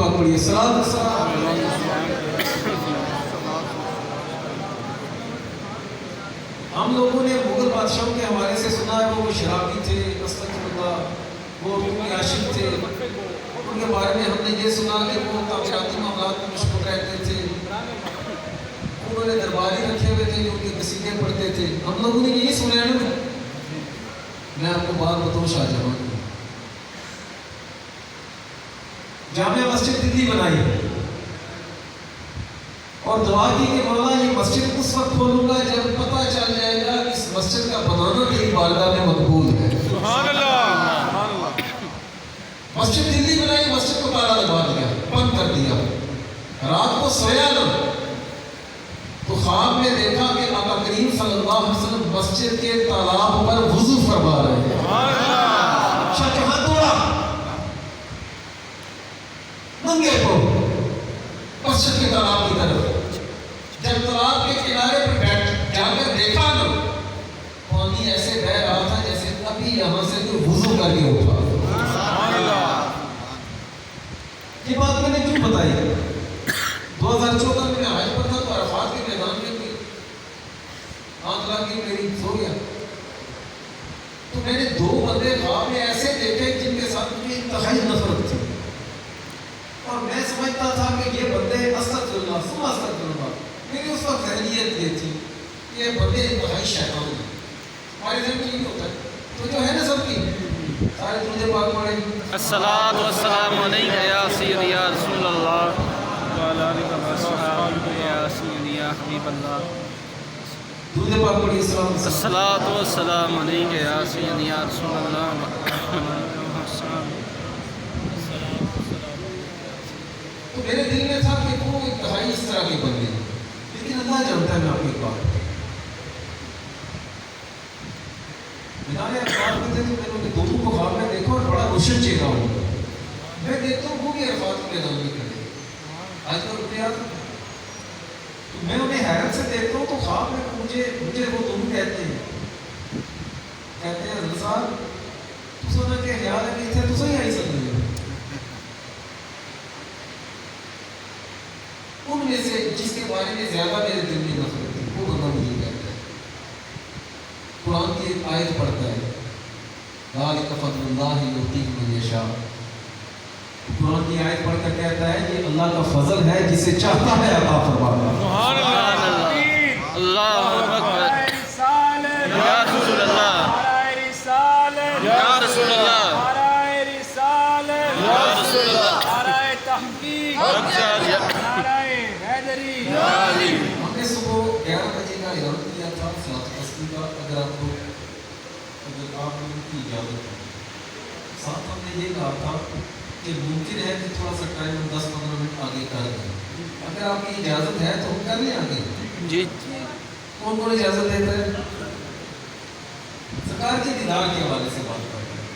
پاک پڑھیے صلاۃ و سلام۔ ہم لوگوں نے مغل بادشاہوں کے حوالے سے سنا ہے وہ شرابی تھے، استغفر اللہ، وہ حقوق عاشق تھے۔ ان کے بارے میں ہم نے یہ سنا کہ وہ تعمیراتی معاملات میں مشغول رہتے تھے، انہوں نے درباری رکھے ہوئے تھے جو ان کے قصیدے پڑھتے تھے۔ ہم لوگوں نے یہی سنا ہے نا۔ میں آپ کو بات بتاؤں شاہ جہاں کی جامع مسجد دلی بنائی اور دعا کی کہ مولا یہ مسجد اس وقت کھولوں گا جب پتہ چل جائے گا اس مسجد کا بنانا تیری بارگاہ میں مقبول ہے۔ سبحان اللہ۔ مسجد دلی بنائی، مسجد کو تالا لگا دیا، بند کر دیا۔ رات کو سویا نہ تو خواب میں دیکھا کہ آقا کریم صلی اللہ علیہ وسلم مسجد کے تالاب پر وضو فرما رہے ہیں۔ شاہ جہاں دوڑا ننگے کو مسجد کے تالاب کی طرف، جب تالاب کے کنارے پر بیٹھ جا کر دیکھا نا پانی ایسے بہ رہا تھا جیسے ابھی یہاں سے کوئی وضو کر کے اٹھا۔ یہ بات میں نے کیوں بتائی؟ 2014 میں حج پر تھا تو عرفات کے میدان میں بھی آنکھ لگ گئی میری، سو گیا تو میں نے دو بندے خواب میں ایسے دیکھے جن کے ساتھ مجھے انتہائی نفرت تھی اور میں سمجھتا تھا کہ یہ بندے استغفر اللہ ثم استغفر اللہ۔ میری اس وقت ذہنیت یہ تھی کہ یہ بندے انتہائی شیطان ہیں۔ ہمارے ذہن میں یہ ہوتا ہے تو جو ہے نا سب کی سارے درود پاک پڑھیں۔ الصلاۃ والسلام علیک یا سیدی یا رسول اللہ وعلی آلہ وصحبہ یا سیدی یا حبیب اللہ۔ درود پاک پڑھیے۔ الصلاۃ والسلام علیک یا سیدی یا رسول اللہ۔ تو میرے دل میں تھا کہ وہ انتہائی اس طرح کے بندے ہیں، لیکن اللہ جانتا ہے میں آپ کی ایک بات میدان عرفات میں تھے تو میں نے دونوں کو خواب میں دیکھا اور بڑا روشن چہرہ ہوں، میں دیکھتا ہوں وہ بھی عرفات کے میدان میں کھڑے آج کا روپیہ، تو میں انہیں حیرت سے دیکھتا ہوں تو خواب میں مجھے وہ دونوں کہتے ہیں حضرت صاحب تو سونا کہ خیال ہے کہ تو صحیح آئی سکتے ہیں۔ ان میں سے جس کے بارے میں زیادہ میرے دل میں نفرت تھی وہ بندہ مجھے کہتا ہے، قرآن کی ایک آیت پڑھتا ہے ذالک فضل اللہ یؤتیہ من یشاء، قرآن کی آیت پڑھ کر کہتا ہے یہ اللہ کا فضل ہے جسے چاہتا ہے عطا فرماتا ہے۔ سبحان اللہ، اللہ اکبر، یا رسول اللہ، یا رسول اللہ، یا رسول اللہ، ہم نے صبح 11 بجے کا اعلان کیا تھا صلاۃ التسبیح کا، اگر آپ لوگوں کی اجازت ہے، ساتھ ہم نے یہ کہا تھا کہ ممکن ہے کہ تھوڑا سا ٹائم ہم 10-15 منٹ آگے کر دیں، اگر آپ کی اجازت ہے تو ہم کر لیں آگے۔ جی کون کون اجازت دیتا ہے؟ سرکار کے دیدار کے حوالے سے بات کرتے ہیں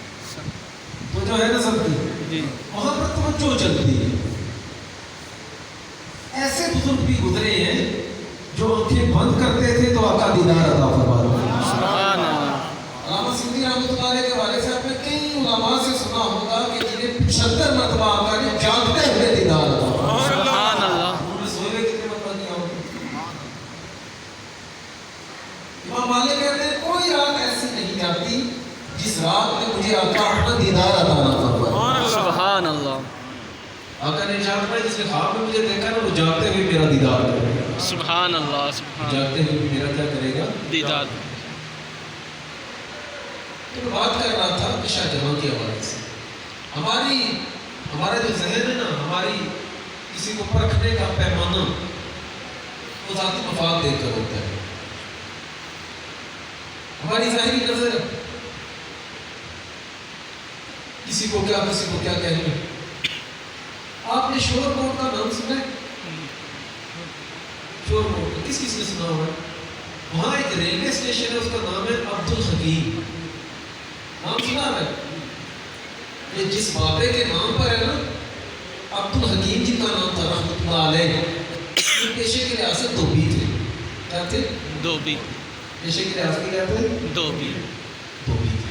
تو جو ہے نا سب کی جی وہاں پر توجہ چلتی ہے۔ ایسے بزرگ بھی گزرے ہیں جو آنکھیں بند کرتے تھے تو آقا دیدار عطا فرماتے تھے۔ سبحان اللہ۔ علامہ سیوطی رحمۃ اللہ علیہ کے والد صاحب نے کئی علماء سے سنا ہوگا کہ جنہیں 75 مرتبہ آقا نے جاگتے ہوئے دیدار عطا فرمایا۔ سبحان اللہ۔ انہوں نے سوئے ہوئے کتنے مرتبہ نہیں آؤ۔ امام مالک کہتے ہیں کوئی رات ایسی نہیں جاتی جس رات میں مجھے آقا اپنا دیدار عطا نہ فرمائے۔ سبحان اللہ۔ آقا نے ارشاد فرمایا جس نے خواب میں مجھے دیکھا نا وہ جاگتے ہوئے میرا دیدار کرے گا۔ سبحان اللہ، سبحان جاگتے ہوئے میرا کیا کرے گا؟ دیدار۔ تو میں بات کر رہا تھا کہ شاہ جہاں کے حوالے سے ہمارا جو ذہن ہے نا، ہماری کسی کو پرکھنے کا پیمانہ وہ ذاتی مفاد دیکھ کر ہوتا ہے۔ ہماری ظاہری نظر کسی کو کیا کہنے۔ آپ نے شور کوٹ کا نام سنا ہے؟ شور کوٹ کس نے سنا ہوا ہے؟ وہاں ایک ریلوے اسٹیشن ہے، اس کا نام ہے عبدالحکیم، نام سنا ہے؟ یہ جس بابے کے نام پر ہے نا عبدالحکیم جی کا نام تھا رحمۃ اللہ علیہ، پیشے کے لحاظ سے دھوبی تھے۔ کیا تھے؟ دھوبی۔ پیشے کے لحاظ سے کیا تھے؟ دھوبی۔ دھوبی تھے۔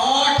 8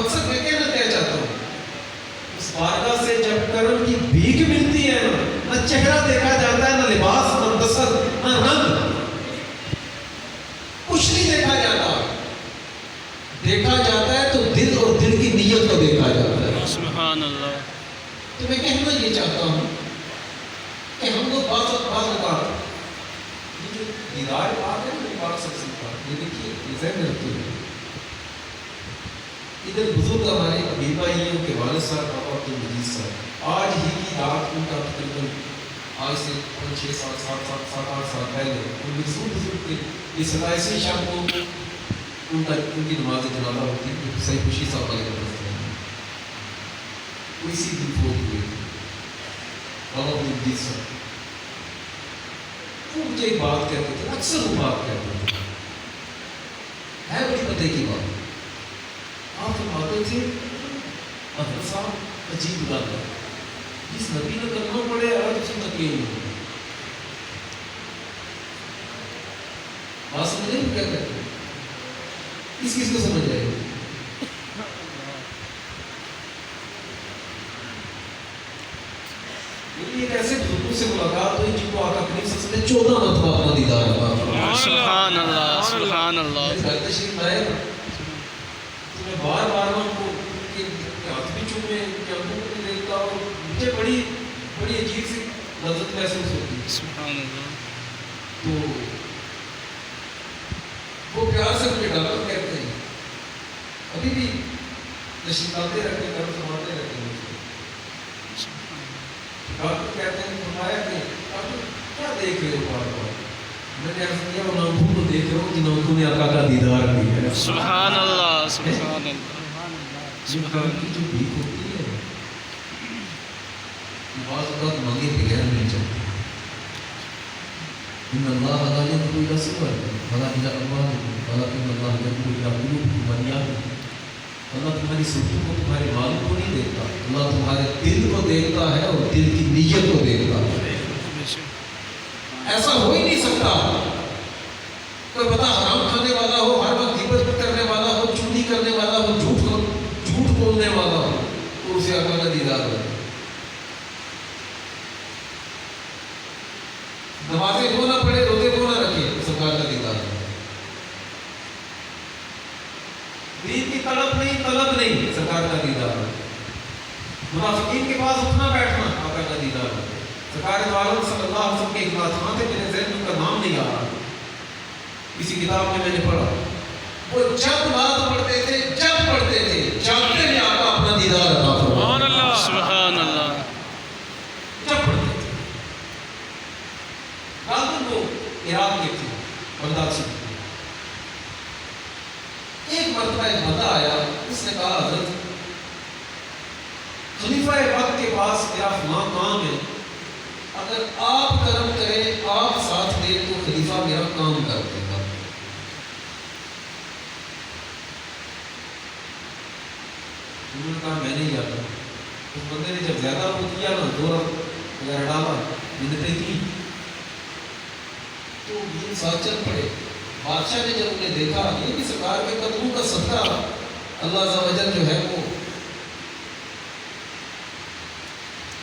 مقصد میں کہنا کیا چاہتا ہوں، اس بارگاہ سے جب کرم کی بھیک ملتی ہے نا، نہ چہرہ دیکھا جاتا ہے، نہ لباس، نہ نسل، نہ رنگ، کچھ نہیں دیکھا جاتا. دیکھا جاتا ہے تو دل اور دل کی نیت کو دیکھا جاتا ہے. سبحان اللہ. تو میں کہنا یہ چاہتا ہوں کہ ہم لوگ بعض اوقات یہ جو دیدار بات ہے نا، پاک شخص کا، یہ دیکھیے یہ ذہن میں رکھیے. ادھر بزرگ ہمارے ابھی بھائیوں کے والد صاحب بابا عبدالمجید صاحب، آج ہی کی رات ان کا تقریباً آج سے 6 سال 7 8 سال پہلے ان بزرگ کے اس 27 شام کو ان کی نماز جنازہ ہوتی ہے. صحیح خوشی صاحب والے کا اسی دن فوت ہوئے بابا عبدالمجید صاحب. وہ مجھے ایک بات کہتے تھے، اکثر وہ بات کہتے تھے، ہے بڑی پتے کی بات. آپ فرماتے تھے حضرت صاحب عجیب بات ہے، جس نبی نے کرنا پڑے آج اس میں تکلیف نہیں ہو. بات سمجھ رہے ہیں کیا کہتے ہیں؟ کس کو سمجھ آئے گا؟ ایک ایسے بزرگوں سے ملاقات ہوئی جن کو آقا کریم صلی اللہ علیہ وسلم نے 14 مرتبہ اپنا دیدار ہوا. سبحان اللہ سبحان اللہ. گھر تشریف لائے تو میں بار بار ان کو کے ہاتھ بھی چومے، ان کے آنکھوں کو بھی دیکھتا اور مجھے بڑی عجیب سی لذت محسوس ہوتی. سبحان اللہ. تو وہ پیار سے مجھے ڈاکٹر کہتے ہیں، ابھی بھی تشریف لاتے رہتے ہیں، کرم فرماتے رہتے ہیں. ڈاکٹر کہتے ہیں فرمایا کہ ڈاکٹر کیا دیکھ رہے ہو بار بار؟ میں نے عرض کیا ان آنکھوں کو دیکھ رہا ہوں جن آنکھوں نے آقا کا دیدار کیا ہے. سبحان اللہ سبحان اللہ. سبحان کی جو بھیک ہوتی ہے بعض اوقات مانگے بغیر مل جاتی ہے. ان اللہ لا ينظر الى صوركم ولا الى اموالكم ولكن الله ينظر الى قلوبكم ونياتكم. اللہ تمہاری صورتوں کو، تمہارے مال کو نہیں دیکھتا، اللہ تمہارے دل کو دیکھتا ہے اور دل کی نیت کو دیکھتا ہے. ایسا ہو ہی نہیں سکتا کوئی بتا حرام کھانے والا ہو، ہر وقت غیبت کرنے والا ہو، چغلی کرنے والا ہو، جھوٹ بولنے والا ہو اور اسے آقا کا دیدار ہو. نمازیں وہ نہ پڑھے، روزے وہ نہ رکھے، سرکار کا دیدار ہو. دین کی طلب نہیں سرکار کا دیدار ہو. منافقین کے پاس اٹھنا بیٹھنا، آقا کا دیدار ہو. سرکار عالم صلی اللہ علیہ وسلم کے ایک بات تھے، میرے ذہن میں ان کا نام نہیں آ رہا، کسی کتاب میں نے پڑھا. وہ جب نماز پڑھتے تھے، جانتے ہیں آقا اپنا دیدار عطا فرمائے. سبحان اللہ. جب پڑھتے تھے غالباً وہ عراق کے تھے، بغداد سے. ایک مرتبہ ایک بندہ آیا، اس نے کہا حضرت خلیفہ وقت کے پاس میرا فلاں کام ہے، اگر آپ کرم کریں، آپ ساتھ دیں تو خلیفہ میرا کام کر دے گا. انہوں نے کہا میں نہیں جاتا. اس بندے نے جب زیادہ وہ کیا نا، 2 رکعت وغیرہ ڈالا، منتیں کی، تو یہ ساتھ چل پڑے. بادشاہ نے جب انہیں دیکھا یہ کہ سرکار کے قدموں کا صدقہ اللہ عز و جل جو ہے وہ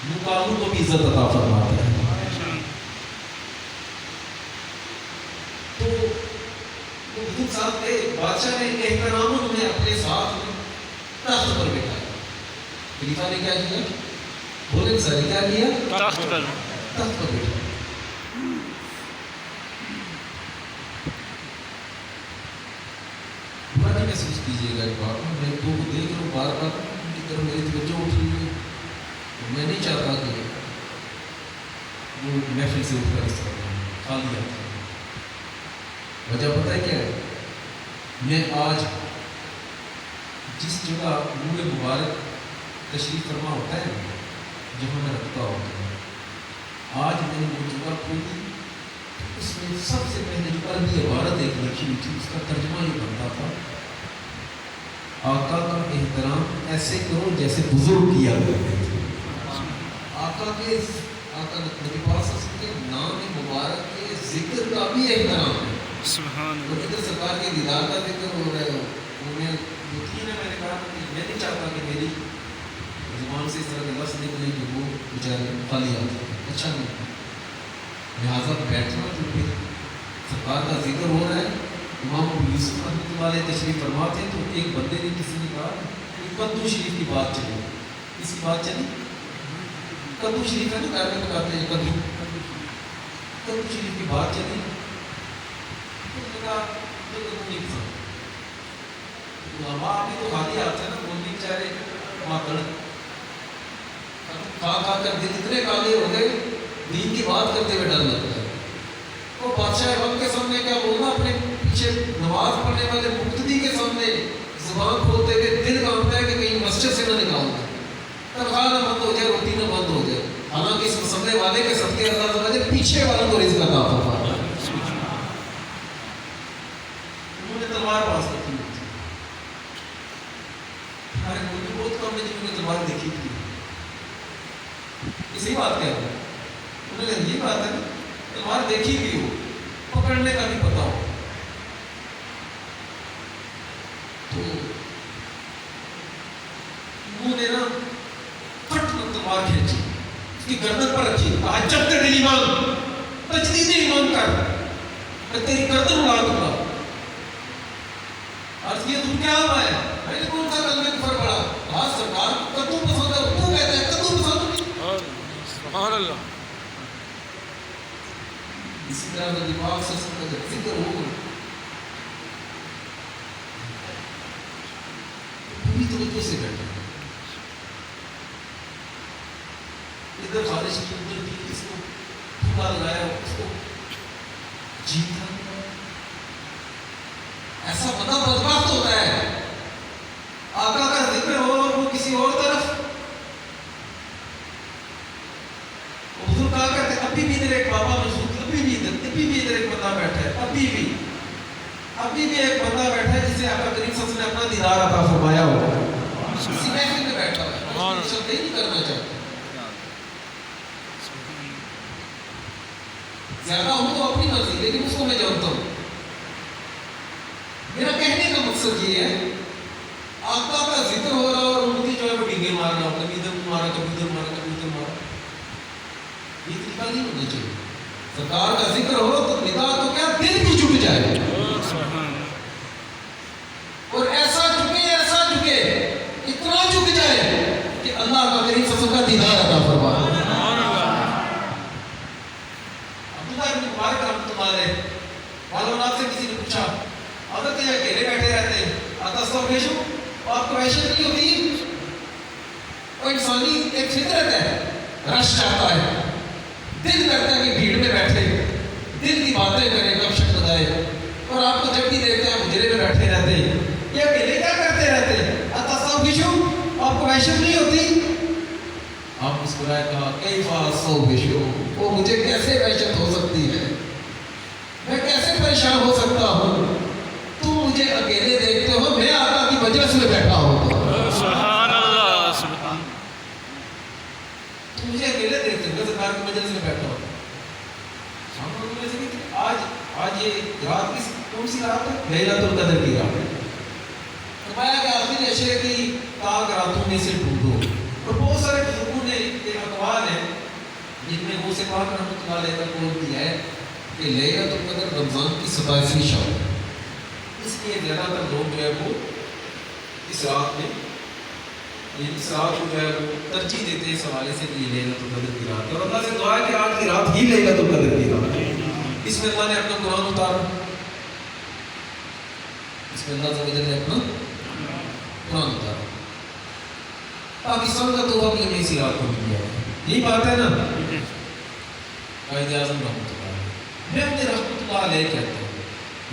مقاموں کو بھی عزت عطا فرماتا ہے. تو وہ بزرگ صاحب کے بادشاہ نے احترام انہیں اپنے ساتھ تخت پر بٹھایا. خلیفہ نے کیا کیا؟ بولے سر کیا کیا؟ تخت پر بٹھایا. برا نہیں محسوس کیجیے گا. ایک بار میں تو دیکھ رہا ہوں بار بار ان کی طرف میری توجہ اٹھ رہی ہے. میں نہیں چاہتا کہ وہ محفل سے اٹھ کر اس طرح خالی آتا. وجہ پتہ ہے کیا ہے؟ میں آج جس جگہ نور مبارک تشریف فرما ہوتا ہے جہاں میں رکھتا ہوتا ہوں، آج میں نے وہ جگہ کھولی، اس میں سب سے پہلے جو عربی عبارت ایک لکھی ہوئی تھی، اس کا ترجمہ یہ بنتا تھا آقا کا احترام ایسے کرو جیسے بزرگ کیا کرتے تھے. آقا نبی پاک کے نام مبارک کے ذکر کا بھی احترام ہے. سبحان اور ادھر سرکار کے دیدار کا ذکر ہو رہا ہے، انہیں ہوتی ہے نا، میں نے کہا کہ میں نہیں چاہتا کہ میری زبان سے اس طرح کے لفظ نکلے کہ وہ بیچارے خالی آتے ہیں، اچھا نہیں، لہٰذا بیٹھنا تو پھر سرکار کا ذکر ہو رہا ہے. امام ابو یوسف رحمۃ اللہ علیہ تشریف فرما تھے تو ایک بندے نے کسی نے کہا کہ کدو شریف کی بات چلی. کس کی بات چلی؟ کدو شریف ہے نا، گھر میں پکاتے ہیں کدو، کدو شریف کی بات چلی. تو نے کہا مجھے کدو نہیں پسند. علماء بھی تو خالی آتے ہیں نا، وہ بھی بیچارے ماکڑ کھا کھا کر دل اتنے کالے ہو گئے، دین کی بات کرتے ہوئے ڈر لگتا ہے. وہ بادشاہ وقت کے سامنے کیا بولنا، اپنے پیچھے نماز پڑھنے والے مقتدی کے سامنے زبان کھولتے ہوئے دل کانپتا ہے کہ کہیں مسجد سے نہ نکال دیں، تنخواہ نہ بند ہو جائے، روٹی نہ بند ہو جائے. حالانکہ اس مسئلے والے کے صدقے اللہ تعالیٰ نے پیچھے والوں کو رزق عطا فرمایا. انہوں نے تلوار پاس رکھی ہوئی تھی. ہمارے ملک میں بہت کم ہے جنہوں نے تلوار دیکھی تھی. اسی بات کہہ رہا ہوں، انہوں نے یہ بات ہے نا، تلوار دیکھی بھی ہو، پکڑنے کا بھی پتا ہو. تو انہوں نے نا پھٹ تلوار کھینچی، اس کی گردن پر رکھی، کہا جب تک ایمان تجدید ایمان کر، میں تیری گردن اڑا دوں گا. عرض کیا تم کیا ہوا ہے؟ میں نے کون سا کلمہ کفر پڑھا؟ کہا سرکار کو کدو پسند ہے، تو کہتا ہے کدو پسند نہیں. سبحان اللہ. اسی طرح کا دماغ سے سب کا جب ذکر ہو پوری توجہ سے بیٹھا. ادھر خارج کی، ادھر کی، اس کو پھولا لگایا، اس کو جیتا. ایسا بندہ بدبخت ہوتا ہے، آقا کا ذکر ہو اور وہ کسی اور طرف. حضور کہا کرتے ابھی بھی ادھر ایک بابا موجود، ابھی بھی ادھر ایک بندہ بیٹھا ہے، ابھی بھی ایک بندہ بیٹھا ہے جسے آقا کریم صلی اللہ علیہ وسلم نے اپنا دیدار عطا فرمایا ہو. اسی محفل میں بیٹھا ہوا ہے، شبد نہیں کرنا چاہتا. زیادہ ہوں تو اپنی مرضی، لیکن اس کو میں جانتا ہوں. میرا کہنے کا مقصد یہ ہے، آقا کا ذکر ہو رہا اور ان کی جو ہے وہ ڈنگے مار رہا، کبھی ادھر مارا، کبھی ادھر مارا، کبھی ادھر مارا. یہ طریقہ نہیں ہونا چاہیے. سرکار کا ذکر ہو تو ندا تو کیا دل بھی جھک جائے، اور ایسا جھکے اتنا جھک جائے کہ اللہ کا کریم صلی اللہ علیہ وسلم کا دیدار عطا فرمائے. عبداللہ بن مبارک رحمۃ اللہ علیہ معلومات سے کسی نے پوچھا، حضرت یہ اکیلے بیٹھے رہتے ہیں، اتستوحشوا، آپ کو وحشت نہیں ہوتی؟ وہ انسانی ایک فطرت ہے، رش چاہتا ہے، دل کرتا ہے کہ بھیڑ میں بیٹھے، دل کی باتیں کرے، گپ شپ لگائے. اور آپ کو جب بھی دیکھتے ہیں حجرے میں بیٹھے رہتے ہیں، یہ اکیلے کیا کرتے رہتے ہیں؟ اتستوحشوا، آپ کو وحشت نہیں ہوتی؟ آپ مسکرائے، کہا کیف استوحشوا، وہ مجھے کیسے وحشت ہو سکتی ہے، میں کیسے پریشان ہو سکتا ہوں؟ تم مجھے اکیلے دیکھتے ہو، میں آقا کی مجلس میں بیٹھا ہوتا ہوں. سبحان اللہ. سبحان. تم مجھے اکیلے دیکھتے ہو، میں سرکار کی مجلس میں بیٹھا ہوتا ہوں. آج یہ رات کون سی رات ہے؟ لیلۃ القدر کی رات ہے. فرمایا کہ آخری عشرے کی تاک راتوں میں سے ڈھونڈو. اور بہت سارے بزرگوں نے ایک اقوال ہے جن میں وہ سے پاک رحمۃ اللہ علیہ کا قول دیا ہے کہ لیلۃ القدر رمضان کی 27ویں شب ہے. اس لیے زیادہ تر لوگ جو ہے وہ اس رات میں، اس رات کو جو ہے وہ ترجیح دیتے ہیں اس حوالے سے کہ یہ لیلۃ القدر کی رات ہے. اور اللہ سے دعا ہے کہ آج کی رات ہی لیلۃ القدر کی رات ہے. اس میں اللہ نے اپنا قرآن اتارا، اس میں اللہ تعالیٰ نے اپنا قرآن اتارا. پاکستان کا تحفہ بھی ہمیں اسی رات کو مل گیا. یہی بات ہے نا. قائد اعظم رحمۃ اللہ علیہ، میں اپنے رحمۃ اللہ علیہ کہتا ہوں.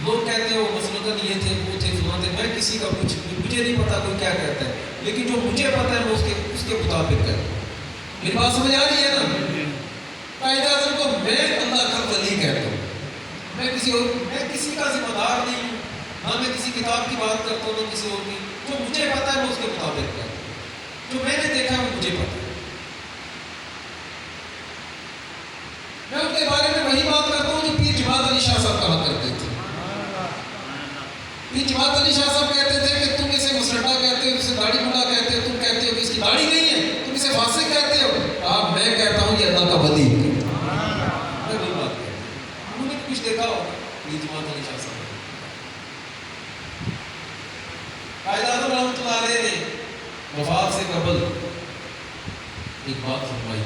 لوگ کہتے ہیں وہ مسلمان یہ تھے، وہ تھے، فلاں تھے. میں کسی کا کچھ مجھے نہیں پتا کوئی کیا کہتا ہے، لیکن جو مجھے پتا ہے میں اس کے مطابق کہتا ہوں. میری بات سمجھ آ رہی ہے نا؟ قائد اعظم کو میں اللہ کا ولی کہتا ہوں. میں کسی کا ذمہ دار نہیں ہوں، نہ میں کسی کتاب کی بات کرتا ہوں نہ کسی اور کی. جو مجھے پتا ہے میں اس کے مطابق کہتا ہوں. جو میں نے دیکھا وہ مجھے پتا ہے. میں ان کے بارے میں وہی بات کرتا ہوں جو پیر جماعت علی شاہ صاحب کہا کرتے تھے. پیر جماعت علی شاہ صاحب کہتے تھے کہ تم اسے بات نہیں چل سکتا. قائد اعظم رحمۃ اللہ علیہ نے وفات سے قبل ایک بات فرمائی.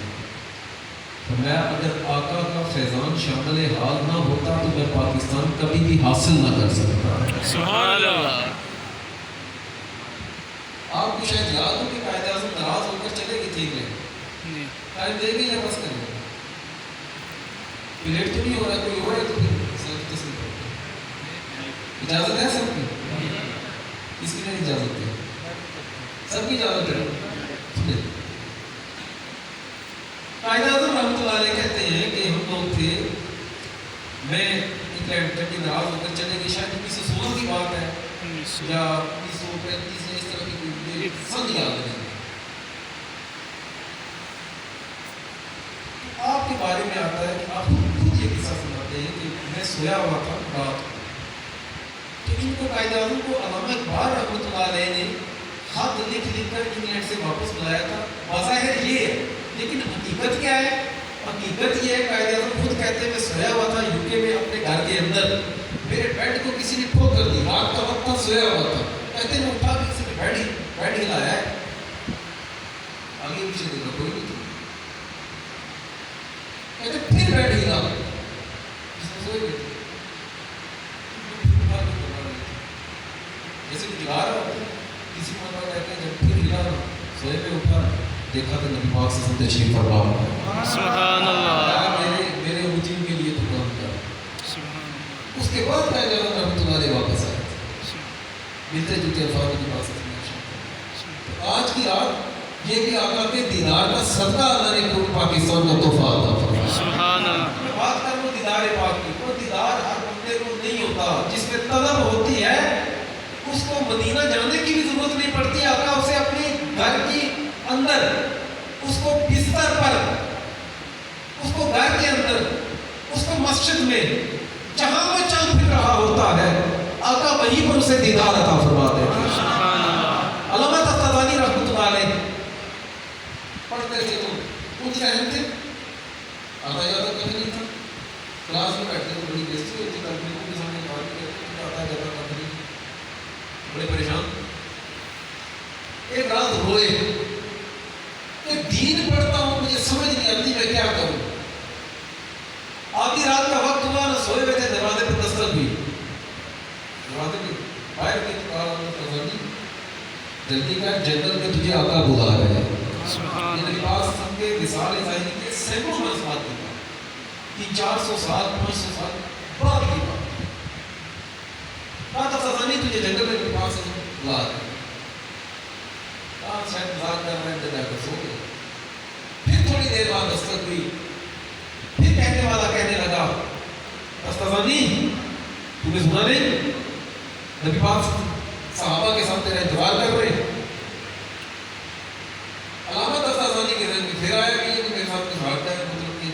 فرمایا اگر آقا کا فیضان شامل حال نہ ہوتا تو میں پاکستان کبھی بھی حاصل نہ کر سکتا. سبحان اللہ. آپ کو شاید یاد ہو کہ قائد اعظم ناراض ہو کر چلے گئے تھے انگلینڈ. ٹائم دے گی یا بس کریں گے؟ پیریڈ تو نہیں ہو رہا, کوئی ہو رہا ہے تو پھر تسلیم کرو. اجازت ہے سب کی؟ کس کی نہیں اجازت ہے؟ سب کی اجازت ہے. قائد اعظم رحمۃ اللہ علیہ کہتے ہیں کہ ہم لوگ تھے, میں انگلینڈ جب بھی ناراض ہو کر چلے گئے, شاید 1916 کی بات ہے یا 1935 یا اس طرح کی کوئی سب یاد نہیں. آپ کے بارے میں آتا ہے کہ آپ خود یہ قصہ سناتے ہیں کہ میں سویا ہوا تھا رات, تو ان کو قائد اعظم کو علامہ اقبال رحمۃ اللہ علیہ نے خط لکھ کر انگلینڈ سے واپس بلایا تھا. بظاہر یہ ہے, لیکن حقیقت کیا ہے؟ حقیقت یہ ہے قائد اعظم خود کہتے ہیں میں سویا ہوا تھا یو کے میں اپنے گھر کے اندر, میرے بیڈ کو کسی نے ٹھوک کر دی, رات کا وقت تھا, سویا ہوا تھا. کہتے ہیں میں اٹھا کے کسی نے بیڈ ہلایا ہے, آگے پیچھے دیکھا کوئی نہیں تھا. کہتے پھر بیٹھ ہلا جس میں سوئے گئے تھے, جیسے کچھ جگا رہا ہوتا ہے. کسی مرتبہ کہتے ہیں جب پھر ہلا سوئے پہ اٹھا دیکھا تو نبی پاک سے تشریف فرما. سبحان اللہ. میرے وجود کے لیے تو کام کیا. اس کے بعد قائد اعظم رحمۃ اللہ علیہ واپس آئے, ملتے جلتے الفاظ کے پاس. آج کی رات یہ کہ آقا کے دیدار کا صدقہ اللہ نے پورے پاکستان کا تحفہ عطا فرمایا. سبحان اللہ. میں بات کر رہا ہوں دیدار پاک کی. وہ دیدار ہر بندے کو نہیں ہوتا, جس میں طلب ہوتی ہے اس کو مدینہ جانے کی بھی ضرورت نہیں پڑتی. آقا اسے اپنے گھر کی اندر, اس کو بستر پر, اس کو گھر کے اندر, اس کو مسجد میں, جہاں وہ چل پھر رہا ہوتا ہے, آقا وہیں پر اسے دیدار عطا فرماتے ہیں. سبحان اللہ. علامہ تفتازانی رحمۃ اللہ علیہ پڑھتے تھے تو ان کے اہم تھے, آتا جاتا کبھی نہیں تھا. کلاس میں بیٹھتے تو بڑی بےزتی ہوتی, تربیتوں کے سامنے بات کرتے آتا جاتا کبھی نہیں, بڑے پریشان. ایک رات روئے کہ دین پڑھتا ہوں مجھے سمجھ نہیں آتی میں کیا کروں. آدھی رات کا وقت ہوا, نہ سوئے ہوئے تھے, دروازے پر دستک ہوئی. دروازے پہ باہر کی جلدی کا جنگل میں تجھے آقا بلا رہے ہیں. میرے پاس ہم کے رسالہ ظاہری کے سینکڑوں منصبات کی بات, 300-400 سال 500 سال بعد کی بات. بات افسانی تجھے جنگل میں میرے پاس بلا رہے ہیں. شاید مزاق کر رہے ہیں, جا کر سو گئے. پھر تھوڑی دیر بعد دستک ہوئی, پھر کہنے والا کہنے لگا افسانی تم نے سنا نہیں, نبی پاک صحابہ کے ساتھ تیرا انتظار کر رہے ہیں. علامت افسانی کے ذہن میں پھر آیا کہ یہ میرے ساتھ کچھ بھاگتا ہے, مطلب کہ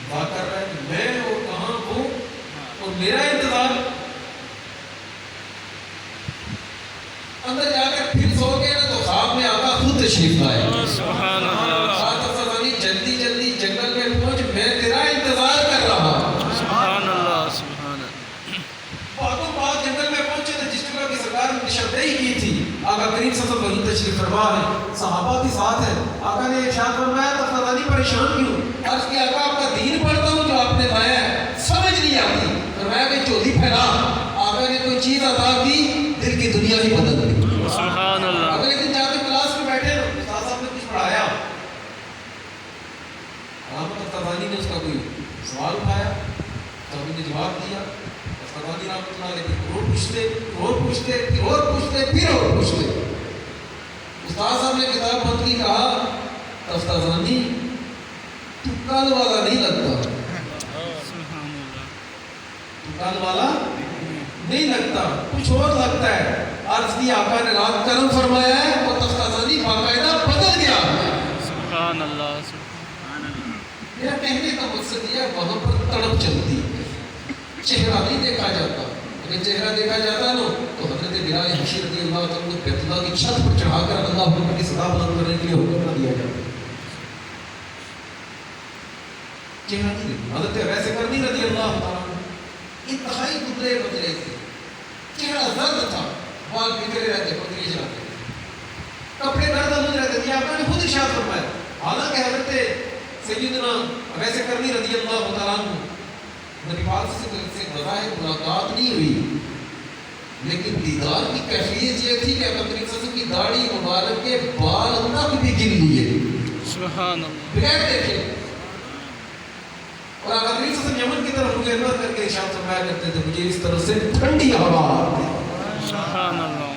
بات کر رہا ہے کہ میں اور کہاں ہوں اور میرا انتظار. اندر جا کر پھر سو گئے نا تو خواب میں آقا خود تشریف لائے. سبحان اللہ. جلدی جلدی جنگل میں پہنچ, میں تیرا انتظار کر رہا. سبحان اللہ. سبحان اللہ. بہتوں بعد جنگل میں پہنچے تو جس جگہ کی سرکار نے نشاندہی کی تھی, آقا کریم صلی اللہ علیہ وسلم وہیں تشریف فرما ہے, صحابہ بھی ساتھ ہیں. آقا نے ارشاد فرمایا تفتازانی پریشان کیوں؟ عرض کیا آقا آپ کا دین پڑھتا ہوں جو آپ نے لایا ہے سمجھ نہیں آتی. فرمایا کہ چولی پھیلا. آقا نے کوئی چیز عطا کی, دل کی دنیا ہی بدل گئی. سبحان اللہ. اگلے دن جا کے کلاس میں بیٹھے, استاد صاحب نے کچھ پڑھایا, علامہ تفتازانی نے اس کا کوئی سوال اٹھایا, سب نے جواب دیا. تفتازانی رحمۃ اللہ علیہ اور پوچھتے اور پوچھتے اور پوچھتے پھر اور پوچھتے. استاد صاحب نے کتاب بند کی, کہا تفتازانی تو کل والا نہیں لگتا, تو کل والا نہیں لگتا, کچھ اور لگتا ہے. عرض کی آقا نے رات کرم فرمایا ہے اور تفتازانی باقاعدہ بدل گیا. سبحان اللہ. میرا کہنے کا مقصد یہ ہے وہاں پر تڑپ چلتی ہے, چہرہ نہیں دیکھا جاتا. اگر چہرہ دیکھا جاتا نا تو حضرت بلال حبشی رضی اللہ عنہ کو بیت اللہ کی چھت پر چڑھا کر اللہ اکبر کی صدا بلند کرنے کے لیے حکم نہ دیا جاتا. چہرہ نہیں دیکھا. حضرت ویسے کرنی رضی اللہ عنہ انتہائی دبلے پتلے تھے، چہرہ زرد تھا، بال بکھرے رہتے، پتلی چلاتے، کپڑے درد اندر رہتے تھے. آپ نے خود ارشاد فرمایا، حالانکہ حضرت سیدنا ویسے کرنی رضی اللہ تعالیٰ عنہ نبی پاک سے بظاہر ملاقات نہیں ہوئی، لیکن دیدار کی کیفیت یہ تھی کہ نبی صلی اللہ علیہ وسلم کی داڑھی مبارک کے بال تک بھی گن لیے سبحان اللہ. بغیر دیکھے. اور اگر نبی صلی اللہ علیہ وسلم یمن کی طرف رجوع کر کے ارشاد فرمایا کرتے تھے، مجھے اس طرف سے ٹھنڈی ہوا آتی ہے. سبحان اللہ.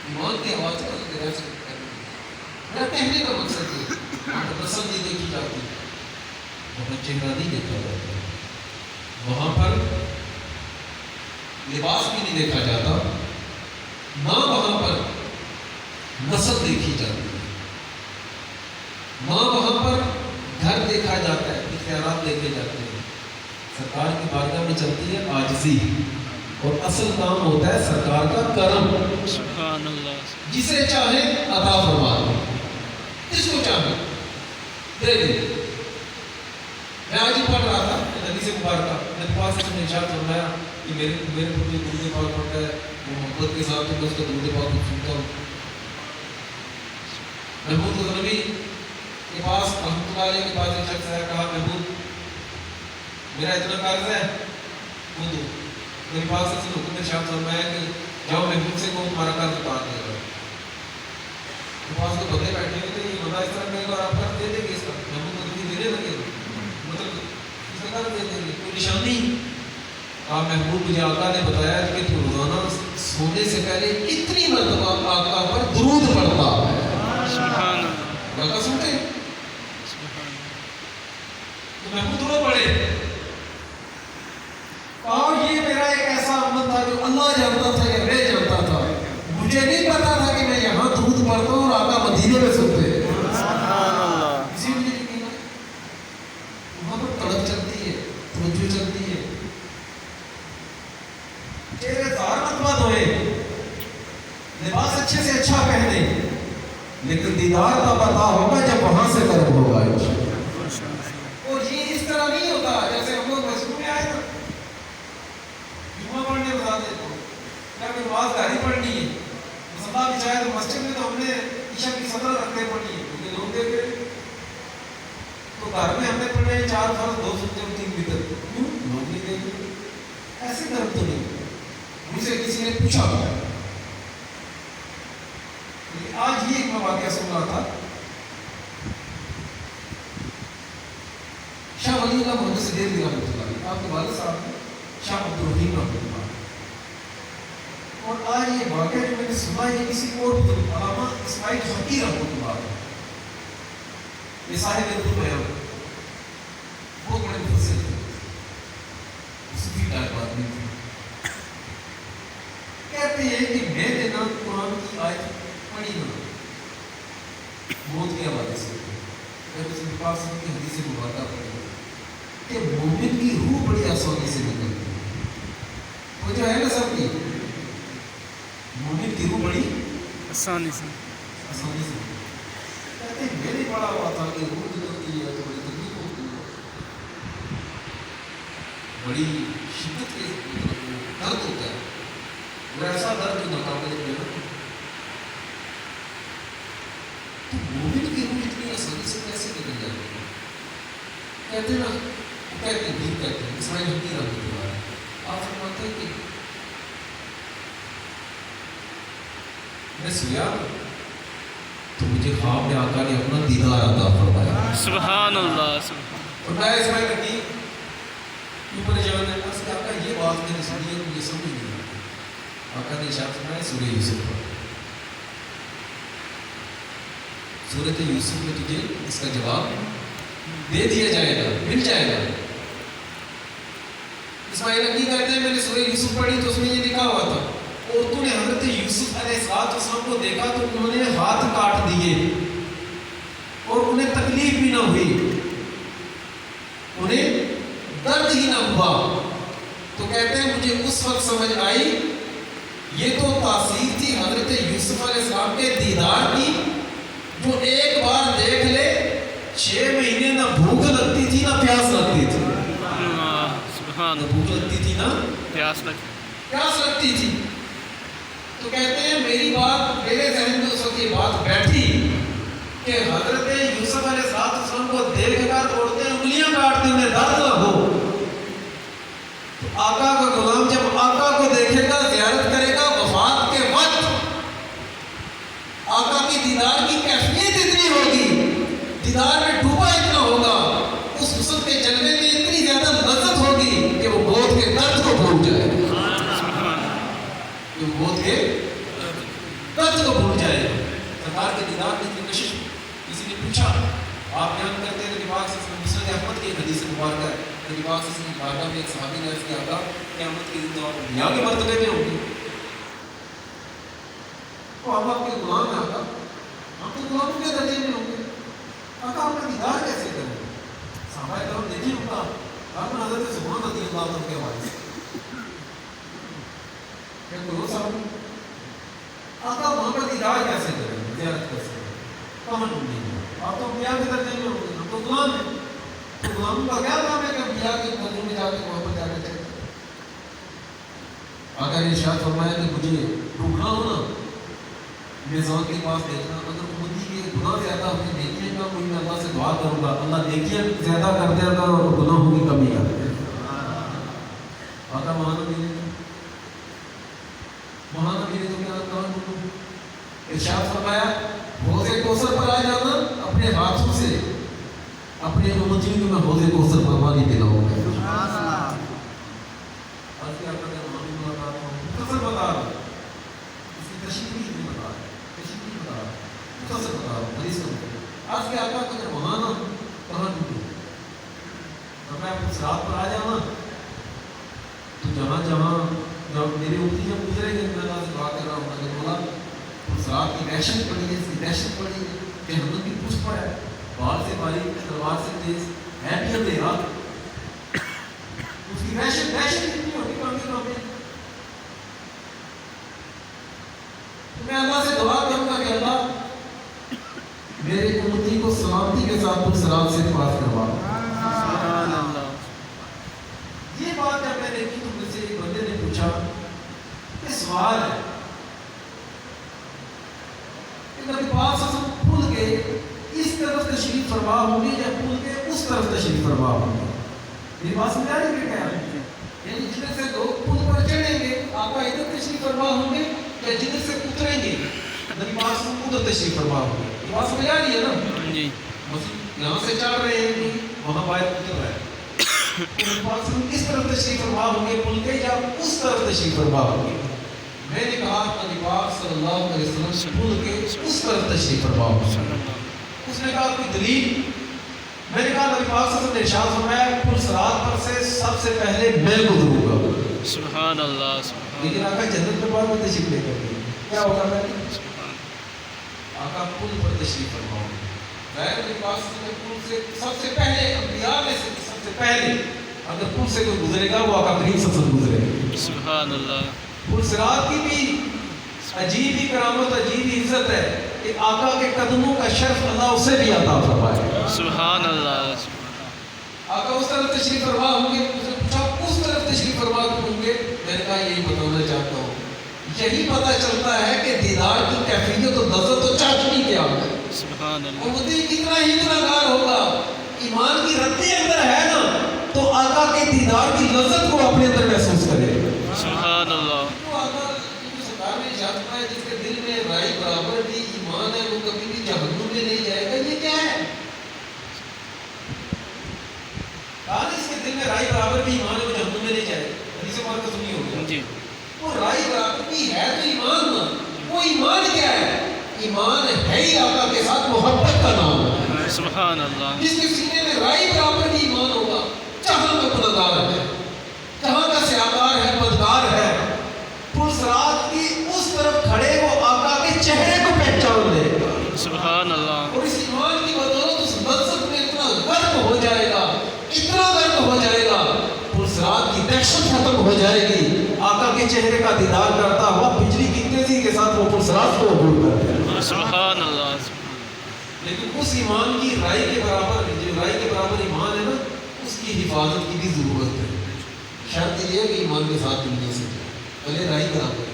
ایمان کی آواز کا تو دریا سے میرا کہنے کا مقصد ہے نسل نہیں دیکھی جاتی، وہاں چہرہ نہیں دیکھا جاتا، وہاں پر لباس بھی نہیں دیکھا جاتا، نہ وہاں پر نسل دیکھی جاتی ہے، نہ وہاں پر گھر دیکھا جاتا ہے، اختیارات دیکھے جاتے ہیں. سرکار کی بارگاہ میں چلتی ہے عاجزی، اور اصل کام ہوتا ہے سرکار کا کرم. سبحان اللہ. جسے چاہے عطا فرما دے، جس کو چاہے دے دے. میں آج ہی پڑھ رہا تھا حدیث مبارکہ، نبی پاک صلی اللہ علیہ وسلم نے ارشاد فرمایا کہ میرے پر جو درود پاک پڑھتا ہے وہ محبت کے ساتھ میں اس کا درود پاک کو سنتا ہوں. محمود غزنوی کے پاس رحمۃ اللہ علیہ کے پاس ایک شخص آیا، کہا محمود میرا اتنا قرض ہے وہ دو. میرے پاس سے حکم نے ارشاد فرمایا کہ جاؤ محمود سے کہو تمہارا قرض اتار دے گا. میرے پاس تو بندے بیٹھے ہوئے تھے، یہ بندہ اس طرح کہے گا اور آپ قرض دے دیں گے، اس کا محمود غزنوی دینے لگے گا، مطلب اس کا قرض دے دیں گے، کوئی نشانی. کہا محمود مجھے آقا نے بتایا کہ تو روزانہ سونے سے پہلے اتنی مرتبہ آقا پر درود پڑھتا ہے. سبحان اللہ. آقا سنتے ہیں سبحان اللہ. تو محمود درود پڑھے. اور یہ میرا ایک ایسا عمل تھا جو اللہ جانتا تھا یا میں جانتا تھا، مجھے نہیں پتا تھا کہ میں یہاں درود پڑھتا ہوں اور آقا مدینے میں سنتے ہیں. سبحان اللہ. اسی لیے یقین ہے وہاں پر طلب چلتی ہے، توجہ چلتی ہے. چہرے زار مت ہوئے، لباس اچھے سے اچھا پہنے، لیکن دیدار کا پتا ہوگا جب وہاں سے قرب ہوگا. اور یہ اس طرح نہیں ہوتا جیسے ہم لوگ مسجد میں آئے نا جمعہ پڑھنے بتاتے تو کیا کوئی نماز گھر ہی پڑھنی ہے، مصلی بچھایا تو مسجد میں تو ہم نے عشاء کی صدر رکھتے پڑھنی ہے کیونکہ لوگ دیکھ رہے. تو گھر میں ہم نے پڑھنے 4 فرض 2 سنتے اور 3 وتر، کیوں لوگ نہیں دیکھ رہے. ایسے درد تو نہیں. مجھ سے کسی نے پوچھا آج ہی ایک میں واقعہ سن رہا تھا، شاہ ولی اللہ محمد صدیق رحمۃ اللہ علیہ، آپ کے والد صاحب شاہ عبد الرحیم رحمۃ اللہ. اور آج یہ واقعہ جو میں نے سنا یہ کسی اور علامہ اسماعیل حقی رحمۃ اللہ علیہ، یہ صاحب البیان، بہت بڑے مفسر تھے، صوفی ٹائپ آدمی تھے. کہتے ہیں کہ میں نے نا قرآن کی آیت پڑھی نا موت کے حوالے سے، میں رسول پاک صلی اللہ علیہ وسلم کی حدیث مبارکہ پڑھی کہ مومن کی روح بڑی آسانی سے نکلتی ہے. وہ جو ہے نا سب کی مومن کی روح بڑی آسانی سے آسانی سے. کہتے ہیں میں نے پڑھا ہوا تھا کہ روح نکلتی ہے تو بڑی تکلیف ہوتی ہے، بڑی شدت کے درد ہوتا ہے، وہ ایسا درد جو ناقابل بیان ہے. تو مومن کی روح اتنی آسانی سے کیسے نکل جاتی ہے؟ کہتے ہیں نا، کہتے ہیں بھی کہتے ہیں اسماعیل حقی رحمۃ اللہ علیہ، آپ فرماتے ہیں کہ میں سویا تو مجھے خواب میں آقا نے اپنا دیدار عطا فرمایا. سبحان اللہ. اور میں اسماعیل حقی کیوں پریشان ہے؟ اس کا آقا یہ بات میں نے سنی ہے مجھے سمجھ نہیں آئی. آقا نے ارشاد فرمایا سورہ یوسف پڑھ، سورۃ یوسف میں تجھے اس کا جواب دے دیا جائے گا، مل جائے گا. اسماعیل حقی کہتے ہیں میں نے سورہ یوسف پڑھی تو اس میں یہ لکھا ہوا تھا عورتوں نے حضرت یوسف علیہ السلام کو دیکھا تو انہوں نے ہاتھ کاٹ دیے اور انہیں تکلیف بھی نہ ہوئی، انہیں درد ہی نہ ہوا. تو کہتے ہیں مجھے اس وقت سمجھ آئی یہ تو تاثیر تھی حضرت یوسف علیہ السلام کے دیدار کی، جو ایک بار دیکھ لے 6 مہینے نہ بھوک لگتی تھی نہ پیاس لگتی تھی. سبحان جب بھوک لگتی تھی نا پیاس لگ پیاس لگتی تھی تو کہتے ہیں میری بات میرے ذہن میں اس وقت یہ بات بیٹھی کہ حضرت یوسف علیہ السلام کو دیکھ کر توڑتے انگلیاں کاٹتے انہیں درد نہ ہو. تو آقا کا غلام جب آقا کو دیکھے گا زیارت کرے گا وفات کے وقت آقا کی دیدار کی کیفیت اتنی ہوگی دیدار میں ڈوبا اتنا ہوگا اس حسن کے جلوے میں اتنی زیادہ لذت ہوگی کہ وہ موت کے درد کو بھول جائے گا کہ وہ موت کے درد کو بھول جائے گا. سرکار کے دیدار کی اتنی کشش. کسی نے پوچھا آپ بیان کرتے ہیں نبی پاک صلی اللہ علیہ وسلم مسند احمد کی ایک حدیث مبارکہ ہے نبی پاک صلی اللہ علیہ وسلم کی بارگاہ میں ایک صحابی نے عرض کیا تھا قیامت کے دن تو آپ انبیاء کے مرتبے میں ہوں گے تو ہم آپ کے غلام ہیں آقا ہم تو غلاموں کے درجے میں ہوں گے آقا آپ کا دیدار کیسے کریں گے. صحابہ کرام دیکھیے ان کا آپ حضرت زبان رضی اللہ عنہ کے حوالے سے کہ کوئی صاحب آقا وہاں پر دیدار کیسے کریں گے زیارت کیسے کریں گے کہاں ڈھونڈیں گے آپ تو انبیاء کے درجے میں ہوں گے ہم تو غلام ہیں تو غلاموں کا کیا کام ہے کہ انبیاء کے درجے میں جا کے وہاں پر جا کے چیک کریں. آقا نے ارشاد فرمایا کہ مجھے ڈھونڈنا ہو نا میزان کے پاس دیکھنا اگر امتی کے گناہ زیادہ ہوئے نیکیاں کا کوئی میں اللہ سے دعا کروں گا اللہ نیکیاں زیادہ کر دے گا اور گناہوں کی کمی کر دے گا. آقا وہاں نہ ملے تو کیا کہاں ڈھونڈوں. ارشاد فرمایا حوض کوثر پر آ جانا اپنے ہاتھوں سے اپنے امتیوں کو میں حوض کوثر پر پانی پلاؤں گا. آج کیا کرتے ہیں مختصر بتا رہا ہوں اس کی تشریح نہیں بتا رہا مختصر بتا رہا ہوں حدیث کو. آج کے آقا کو اگر وہاں نہ کہاں ڈھونڈوں میں اس رات پر آ جانا تو جہاں جب میری امتی جب گزرے گی میں اللہ سے دعا کر رہا ہوں کہ مولا اس رات کی دہشت پڑی ہے اس کی دہشت پڑی ہے کہ ہم کی پوچھ پڑا ہے بال سے باریک تلوار سے تیز ہے بھی اندھیرا اس کی دہشت اتنی ہوتی کام میں اللہ سے دعا کروں گا کہ اللہ میرے امتی کو سلامتی کے ساتھ سلام سے پاس کروا. یہ بات جب میں نے کی تو مجھ سے ایک بندے نے پوچھا کہ سوال ہے کہ نبی پاک صلی اللہ علیہ وسلم پھول کے اس طرف تشریف فرما ہوں گے یا پھول کے اس طرف تشریف فرما ہوں گے. میری بات سمجھا رہی ہے کیا یعنی جدھر سے لوگ پھول پر چڑھیں گے آقا ادھر تشریف فرما ہوں گے یا جدھر سے اتریں گے نبی پاک صلی اللہ علیہ وسلم ادھر تشریف فرما ہوں گے. یہ بات سمجھا رہی ہے نا جی یہاں سے چڑھ رہے ہیں وہاں باہر اتر رہا ہے کس طرف تشریف فرما ہوں گے پل کے یا اس طرف تشریف فرما ہوں گے. میں نے کہا نبی پاک صلی اللہ علیہ وسلم پل کے اس طرف تشریف فرما ہوں گے. اس نے کہا کوئی دلیل. میں نے کہا نبی پاک صلی اللہ علیہ وسلم نے ارشاد فرمایا پل صراط پر سے سب سے پہلے میں گزروں گا. سبحان اللہ. لیکن آقا جنت کے بعد میں تشریف لے کر گئے کیا ہوگا میں آقا پل پر تشریف فرما ہوں گے. نبی پاک صلی اللہ علیہ وسلم سے سب سے پہلے انبیاء میں سے سب سے پہلے اگر پل سے کوئی گزرے گا وہ آقا کریم صلی اللہ علیہ وسلم گزرے گا. سبحان اللہ. پل صراط کی بھی عجیب ہی کرامت عجیب ہی عزت ہے کہ آقا کے قدموں کا شرف اللہ اسے بھی عطا فرمائے. سبحان اللہ. آقا اس طرف تشریف فرما ہوں گے. اس نے پوچھا اس طرف تشریف فرما ہوں گے. میں نے کہا یہی بتانا چاہتا ہوں یہی پتہ چلتا ہے کہ دیدار کی کیفیت و لذت و چاشنی کیا ہے. سبحان اللہ. امتی کتنا ہی گناہگار ہوگا ایمان کی رتی اندر ہے نا تو آقا کے دیدار کی لذت کو اپنے اندر محسوس کرے. سبحان اللہ. سرکار نے ارشاد فرمایا جس کے دل میں رائی برابر بھی ایمان ہے وہ کبھی بھی جہنم میں نہیں جائے گا. یہ کیا ہے؟ اس کے دل میں رائی برابر بھی ایمان ہے وہ جہنم میں نہیں جائے گا. حدیث پاک سنی ہوگی جی. وہ رائی برابر بھی ہے تو ایمان نہ وہ ایمان کیا ہے؟ ایمان ہے ہی آقا کے ساتھ محبت کا نام ہے. سبحان اللہ. جس کے سینے میں رائی برابر بھی ایمان ہوگا جہاں کا گنہگار ہے جہاں کا سیاکار ہے بدکار ہے پل صراط کی اس طرف کھڑے وہ آقا کے چہرے کو پہچان لے گا. سبحان اللہ. اور اس ایمان کی بدولت اس لذت میں اتنا غرق ہو جائے گا اتنا غرق ہو جائے گا پل صراط کی دہشت ختم ہو جائے گی. آقا کے چہرے کا دیدار کرتا ہوا بجلی کی تیزی کے ساتھ وہ پل صراط کو عبور کر دے. سبحان اللہ. لیکن اس ایمان کی رائی کے برابر جو رائی کے برابر ایمان ہے نا اس کی حفاظت کی بھی ضرورت ہے. شرط یہ ہے کہ ایمان کے ساتھ ملنے سے پہلے رائی برابر ہے.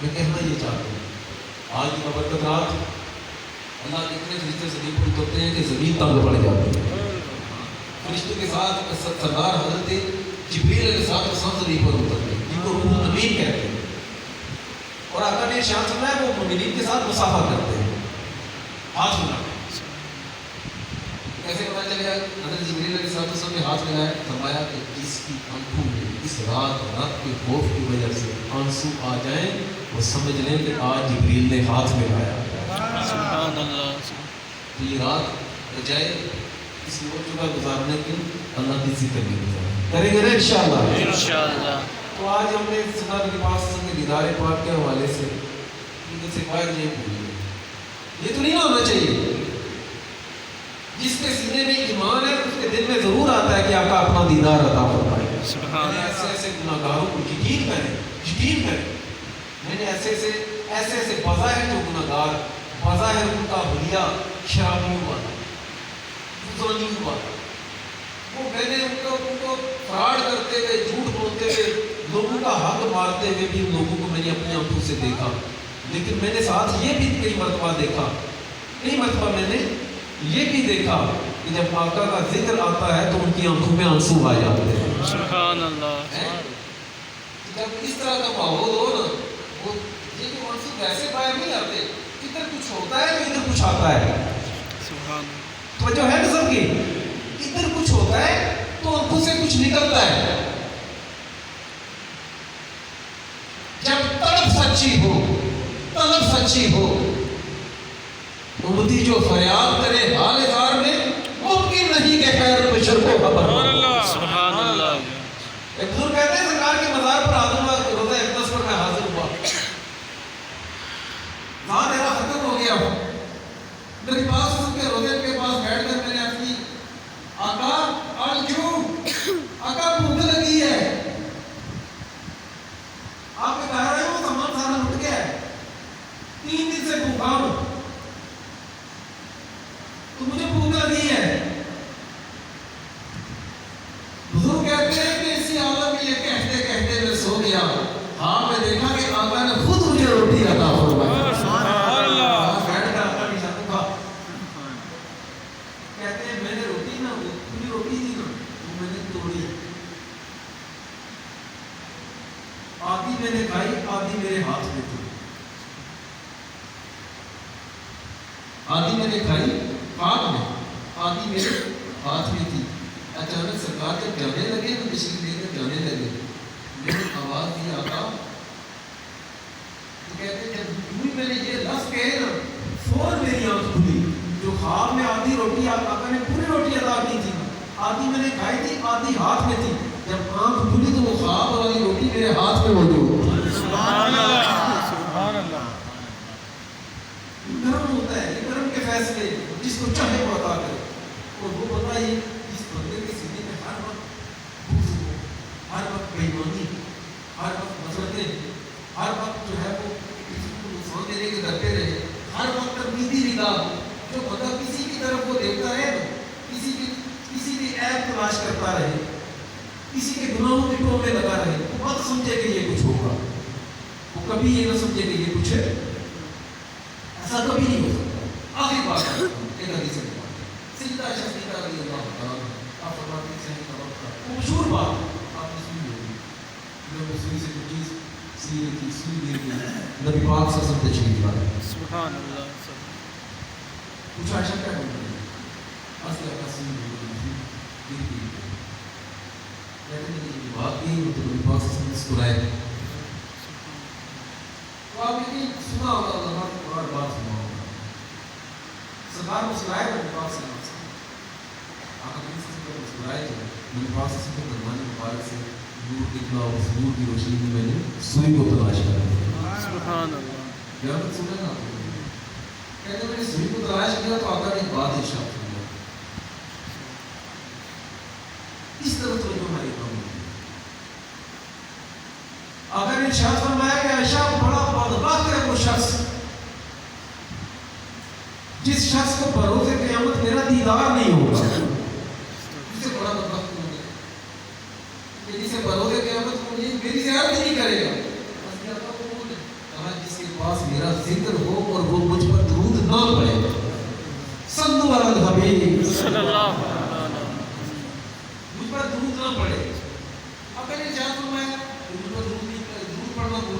میں کہنا یہ چاہتا ہوں آج کی بابرکت رات اللہ کے اتنے فرشتے زمین پر اترتے ہیں کہ زمین تنگ پڑ جاتی ہے. فرشتوں کے ساتھ سردار حضرت جبریل علیہ السلام زمین پر اترتے ہیں جن کو روح الامین کہتے ہیں. اور آقا نے ارشاد فرمایا وہ مومنین کے ساتھ مصافحہ کرتے ہیں ہاتھ ملاتے ہیں. کیسے پتا چلے حضرت جبریل علیہ السلام نے ہاتھ ملایا فرمایا کہ جس کی آنکھوں میں اس رات کے خوف کی وجہ سے آنسو آ جائیں وہ سمجھ لیں کہ آج جبریل نے ہاتھ ملایا. سبحان اللہ. تو یہ رات بجائے اس موقع کا گزارنے کی اللہ کی ذکر میں گزاریں کریں گے نا انشاءاللہ. انشاءاللہ. تو آج ہم نے سنا کے پاس کے دیدار پاک کے حوالے سے ان سے باہر نہیں بھولے. یہ تو نہیں ہونا چاہیے. جس کے سینے میں ایمان ہے اس کے دل میں ضرور آتا ہے کہ آقا اپنا دیدار عطا فرمائے. سبحان اللہ. ایسے ایسے گناہگاروں کو یقین کریں. میں نے ایسے بظاہر جو گناہگار بظاہر ان کا حلیہ شرابیوں والا زانیوں والا وہ میں نے ان کو فراڈ کرتے ہوئے جھوٹ بولتے ہوئے لوگوں کا حق مارتے ہوئے بھی ان لوگوں کو میں نے اپنی آنکھوں سے دیکھا. لیکن میں نے ساتھ یہ بھی کئی مرتبہ میں نے یہ بھی دیکھا کہ جب آقا کا ذکر آتا ہے تو ان کی آنکھوں میں آنسو آ جاتے ہیں. سبحان اللہ. جب اس طرح کا ماحول ہو نا وہ یہ جو آنسو ویسے باہر نہیں آتے. ادھر کچھ ہوتا ہے تو ادھر کچھ آتا ہے. سبحان. تو جو ہے نا سب کی ادھر کچھ ہوتا ہے تو آنکھوں سے کچھ نکلتا ہے. جب طلب سچی ہو امتی جو فریاد کرے حال زار میں ممکن نہیں کہ خیر بشر کو خبر ہو. سبحان اللہ. ایک بزرگ کہتے ہیں سرکار کے مزار پر حاضر ہوا روزہ اقدس پر میں حاضر ہوا وہاں میرا ختم ہو گیا. میرے پاس اس کے روزے کے پاس بیٹھ کر میں نے اپنی آقا بھوک لگی ہے آپ کے کہہ رہے ہو سامان سارا لٹ گیا ہے 3 دن سے بھوکا ہوں تو مجھے بھوک لگی ہے. بزرگ کہتے ہیں کہ اسی عالم میں یہ کہتے کہتے میں سو گیا. ہاں میں دیکھا کہ آقا نے خود مجھے روٹی عطا فرمائی. سبحان اللہ. بیٹھ کر آقا کی شان کا کہتے ہیں میں نے روٹی نہ پوری روٹی تھی نا وہ میں نے توڑی آدھی میں نے کھائی آدھی میرے ہاتھ میں تھی. آدھی میں نے کھائی پاک میں آدھی میرے ہاتھ میں تھی. اچانک سرکار جب جانے لگے تو تشریف لے کر جانے لگے. میں نے آواز دی آقا تو کہتے جب میں نے یہ لفظ کہے نا فوراً میری آنکھ کھلی. جو خواب میں آدھی روٹی آقا نے پوری روٹی عطا کی تھی آدھی میں نے کھائی تھی آدھی ہاتھ میں تھی. جب آنکھ کھلی تو وہ خواب والی روٹی میرے ہاتھ میں موجود. سبحان اللہ. سبحان اللہ. کرم ہوتا ہے یہ کرم کے فیصلے جس کو چاہے وہ عطا کرے. اور وہ بتائیے اس بندے کے سینے میں ہر وقت بغض ہو ہر وقت بے ایمانی ہر وقت نفرتیں ہر وقت جو ہے وہ کسی کو نقصان دینے کے ڈرتے رہے ہر وقت تنقیدی نگاہ ہو. جو بندہ کسی کی طرف وہ دیکھتا رہے نا کسی کی عیب تلاش کرتا رہے کسی کے گناہوں کی ٹوہ میں لگا رہے وہ مت سمجھے کہ یہ کچھ ہوگا. وہ کبھی یہ نہ سمجھے کہ یہ کچھ ہے. ایسا کبھی نہیں ہو سکتا. آخری بات ایک حدیث میں سیدھا شفیقہ رضی اللہ تعالیٰ آپ فرماتے ہیں صحیح طور پر وہ مشہور بات آپ نے سنی ہوگی جب سوئی سے کچھ چیز سی رہی تھی سوئی دے دی نبی پاک صلی اللہ علیہ وسلم تشریف لائے. سبحان اللہ. کچھ عائشہ کیا بول رہی ہے اصل کا سن کہتے ہیں کہ بات کی تو نبی پاک صلی اللہ علیہ وسلم مسکرائے. تو آپ نے سنا ہوگا اللہ اور بات سنا ہوگا سرکار مسکرائے نبی پاک صلی اللہ علیہ وسلم آپ نے مسکرائے تو نبی پاک صلی اللہ علیہ وسلم کے درمیان مبارک سے نور نکلا اور اس نور کی روشنی میں میں نے سوئی کو تلاش کیا. سبحان اللہ. یاد سنا نا کہتے ہیں میں نے سوئی کو تلاش کیا تو آقا نے ایک بات ارشاد فرمائی اس طرح تو جو ہماری کام ہے. آقا نے ارشاد فرمایا کہ عائشہ بڑا بدبخت ہے وہ شخص جس شخص کو بروز قیامت میرا دیدار نہیں ہوگا. اسے بڑا بدبخت ہوگا کہ جسے بروز